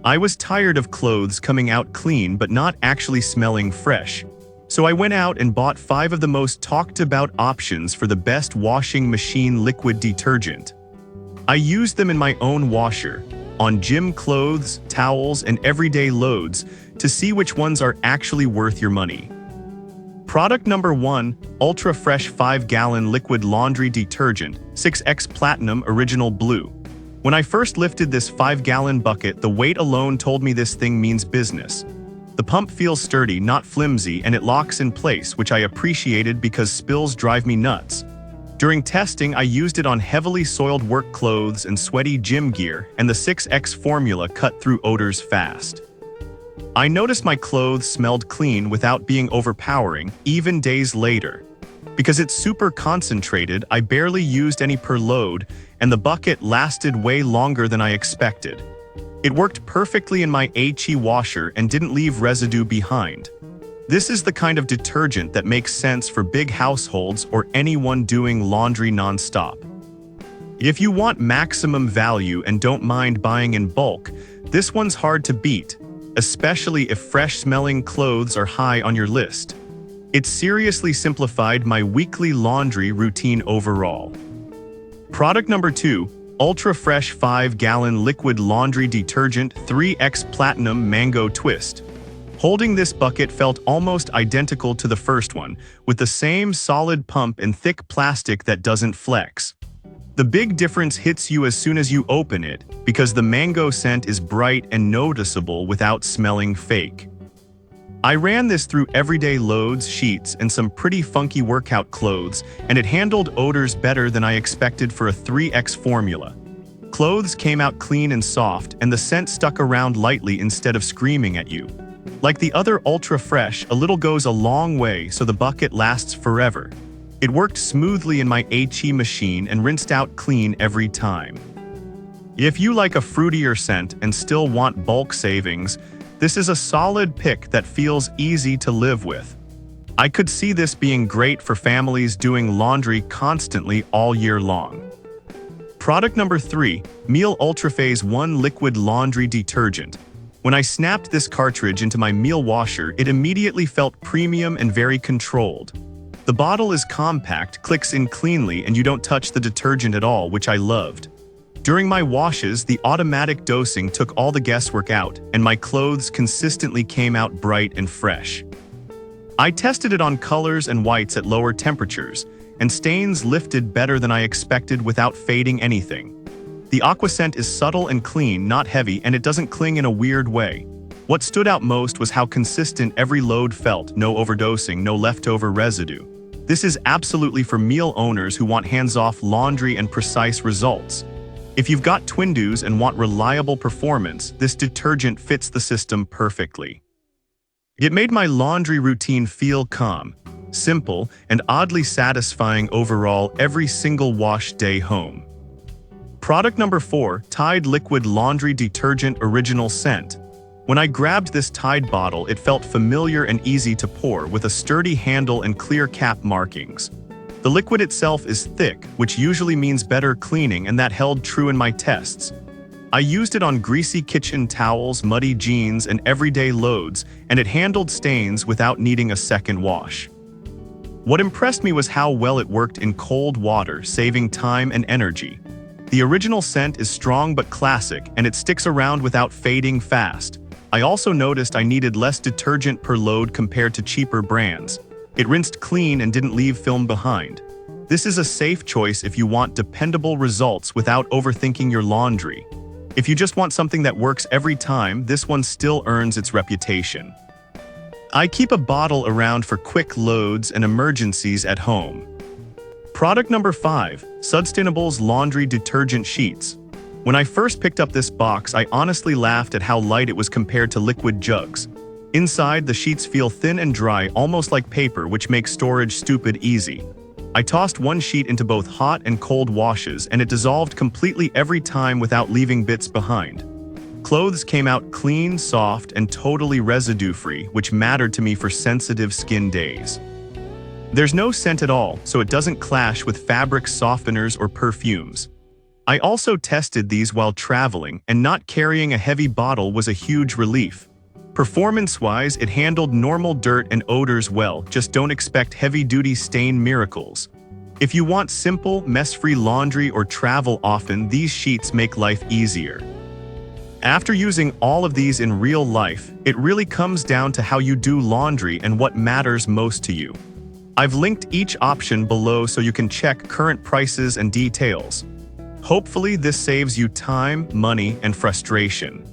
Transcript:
I was tired of clothes coming out clean but not actually smelling fresh. So I went out and bought 5 of the most talked about options for the best washing machine liquid detergent. I used them in my own washer, on gym clothes, towels, and everyday loads to see which ones are actually worth your money. Product number 1, Ultra Fresh 5-gallon liquid laundry detergent, 6X Platinum Original Blue. When I first lifted this 5-gallon bucket, the weight alone told me this thing means business. The pump feels sturdy, not flimsy, and it locks in place, which I appreciated because spills drive me nuts. During testing, I used it on heavily soiled work clothes and sweaty gym gear, and the 6X formula cut through odors fast. I noticed my clothes smelled clean without being overpowering, even days later. Because it's super concentrated, I barely used any per load, and the bucket lasted way longer than I expected. It worked perfectly in my HE washer and didn't leave residue behind. This is the kind of detergent that makes sense for big households or anyone doing laundry non-stop. If you want maximum value and don't mind buying in bulk, this one's hard to beat, especially if fresh-smelling clothes are high on your list. It seriously simplified my weekly laundry routine overall. Product number 2, Ultra Fresh 5-gallon liquid laundry detergent 3X Platinum Mango Twist. Holding this bucket felt almost identical to the first one, with the same solid pump and thick plastic that doesn't flex. The big difference hits you as soon as you open it, because the mango scent is bright and noticeable without smelling fake. I ran this through everyday loads, sheets, and some pretty funky workout clothes, and it handled odors better than I expected for a 3X formula. Clothes came out clean and soft, and the scent stuck around lightly instead of screaming at you. Like the other Ultra Fresh, a little goes a long way, so the bucket lasts forever. It worked smoothly in my HE machine and rinsed out clean every time. If you like a fruitier scent and still want bulk savings, this is a solid pick that feels easy to live with. I could see this being great for families doing laundry constantly all year long. Product number 3, Meal Ultraphase 1 Liquid Laundry Detergent. When I snapped this cartridge into my meal washer, it immediately felt premium and very controlled. The bottle is compact, clicks in cleanly, and you don't touch the detergent at all, which I loved. During my washes, the automatic dosing took all the guesswork out, and my clothes consistently came out bright and fresh. I tested it on colors and whites at lower temperatures, and stains lifted better than I expected without fading anything. The aqua scent is subtle and clean, not heavy, and it doesn't cling in a weird way. What stood out most was how consistent every load felt, no overdosing, no leftover residue. This is absolutely for meal owners who want hands-off laundry and precise results. If you've got twin-dos and want reliable performance, this detergent fits the system perfectly. It made my laundry routine feel calm, simple, and oddly satisfying overall every single wash day home. Product number 4, Tide Liquid Laundry Detergent Original Scent. When I grabbed this Tide bottle, it felt familiar and easy to pour, with a sturdy handle and clear cap markings. The liquid itself is thick, which usually means better cleaning, and that held true in my tests. I used it on greasy kitchen towels, muddy jeans, and everyday loads, and it handled stains without needing a second wash. What impressed me was how well it worked in cold water, saving time and energy. The original scent is strong but classic, and it sticks around without fading fast. I also noticed I needed less detergent per load compared to cheaper brands. It rinsed clean and didn't leave film behind. This is a safe choice if you want dependable results without overthinking your laundry. If you just want something that works every time, this one still earns its reputation. I keep a bottle around for quick loads and emergencies at home. Product number 5, Sustainable's Laundry Detergent Sheets. When I first picked up this box, I honestly laughed at how light it was compared to liquid jugs. Inside, the sheets feel thin and dry, almost like paper, which makes storage stupid easy. I tossed one sheet into both hot and cold washes, and it dissolved completely every time without leaving bits behind. Clothes came out clean, soft, and totally residue-free, which mattered to me for sensitive skin days. There's no scent at all, so it doesn't clash with fabric softeners or perfumes. I also tested these while traveling, and not carrying a heavy bottle was a huge relief. Performance-wise, it handled normal dirt and odors well, just don't expect heavy-duty stain miracles. If you want simple, mess-free laundry or travel often, these sheets make life easier. After using all of these in real life, it really comes down to how you do laundry and what matters most to you. I've linked each option below so you can check current prices and details. Hopefully this saves you time, money, and frustration.